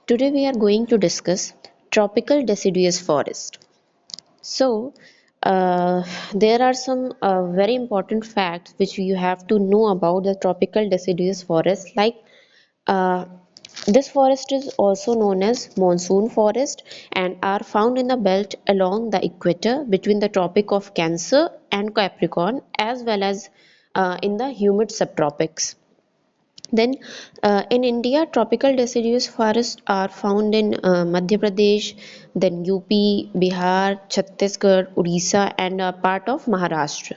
Today we are going to discuss tropical deciduous forest. So, there are some very important facts which you have to know about the tropical deciduous forest. Uh, this forest is also known as monsoon forest and are found in the belt along the equator between the Tropic of Cancer and Capricorn, as well as in the humid subtropics. Then in India, tropical deciduous forests are found in Madhya Pradesh, then UP, Bihar, Chhattisgarh, Odisha, and a part of Maharashtra.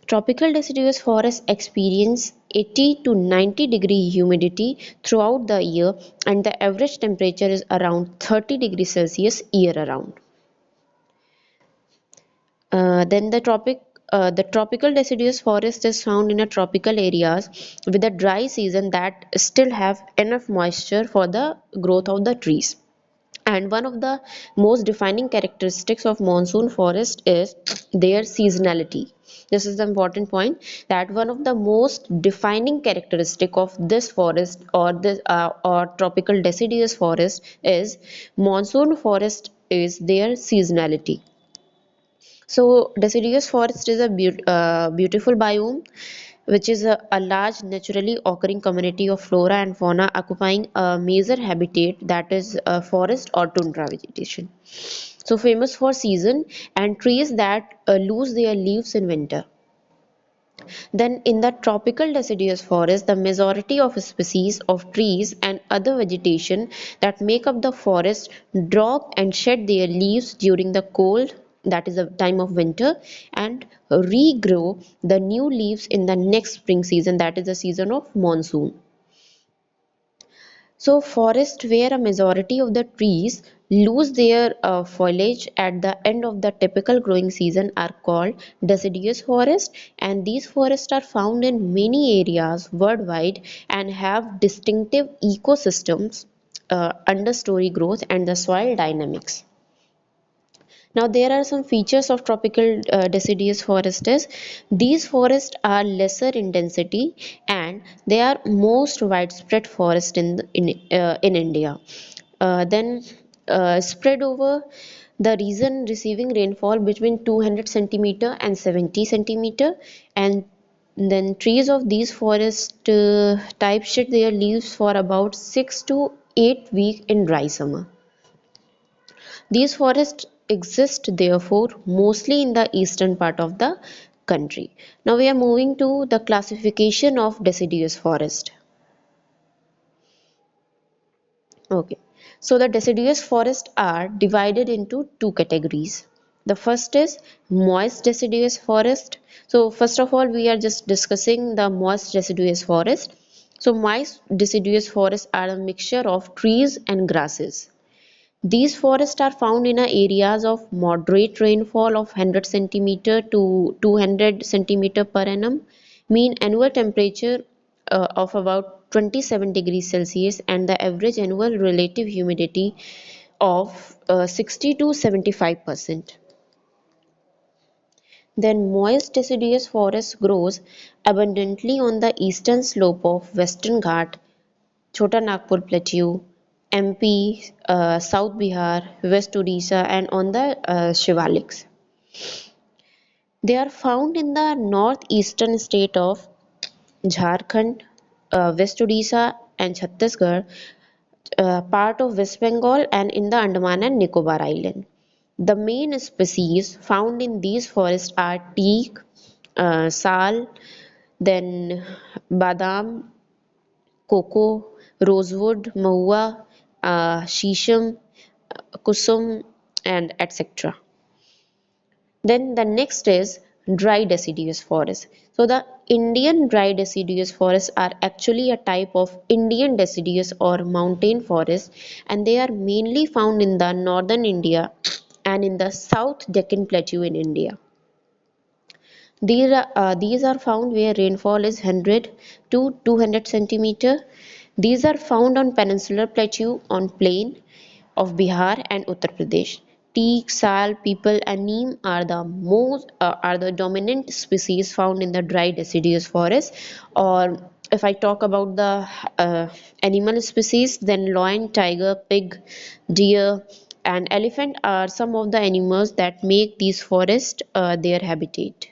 Tropical deciduous forests experience 80 to 90-degree humidity throughout the year, and the average temperature is around 30 degrees Celsius year around. Then the tropical deciduous forest is found in a tropical areas with a dry season that still have enough moisture for the growth of the trees. And one of the most defining characteristics of monsoon forest is their seasonality. This is the important point, that one of the most defining characteristic of this forest or tropical deciduous forest is monsoon forest is their seasonality. So, deciduous forest is a beautiful biome, which is a large naturally occurring community of flora and fauna occupying a major habitat, that is forest or tundra vegetation. So, famous for season and trees that lose their leaves in winter. Then, in the tropical deciduous forest, the majority of species of trees and other vegetation that make up the forest drop and shed their leaves during the cold, that is the time of winter, and regrow the new leaves in the next spring season, that is the season of monsoon. So, forests where a majority of the trees lose their foliage at the end of the typical growing season are called deciduous forest, and these forests are found in many areas worldwide and have distinctive ecosystems, understory growth, and the soil dynamics. Now, there are some features of tropical deciduous forests. These forests are lesser in density and they are most widespread forest in India. Then spread over the region receiving rainfall between 200 centimeter and 70 centimeter, and then trees of these forest types shed their leaves for about 6 to 8 weeks in dry summer. These forests exist therefore mostly in the eastern part of the country. Now we are moving to the classification of deciduous forest. Okay. So the deciduous forests are divided into two categories. The first is moist deciduous forest. So first of all, we are just discussing the moist deciduous forest. So moist deciduous forests are a mixture of trees and grasses. These forests are found in areas of moderate rainfall of 100 centimeter to 200 centimeter per annum, mean annual temperature of about 27 degrees Celsius, and the average annual relative humidity of 60 to 75%. Then moist deciduous forest grows abundantly on the eastern slope of Western Ghat, Chota Nagpur Plateau, MP, South Bihar, West Odisha, and on the Shivaliks. They are found in the northeastern state of Jharkhand, West Odisha, and Chhattisgarh, part of West Bengal, and in the Andaman and Nicobar Island. The main species found in these forests are teak, sal, then badam, cocoa, rosewood, mahua, shisham, kusum, and etc. Then the next is dry deciduous forest. So the Indian dry deciduous forests are actually a type of Indian deciduous or mountain forest, and they are mainly found in the northern India and in the South Deccan Plateau in India. These are found where rainfall is 100 to 200 centimeter. These are found on peninsular plateau on plain of Bihar and Uttar Pradesh. teak, sal, people, and neem are the dominant species found in the dry deciduous forest. Or if I talk about the animal species, then lion, tiger, pig, deer, and elephant are some of the animals that make these forests their habitat.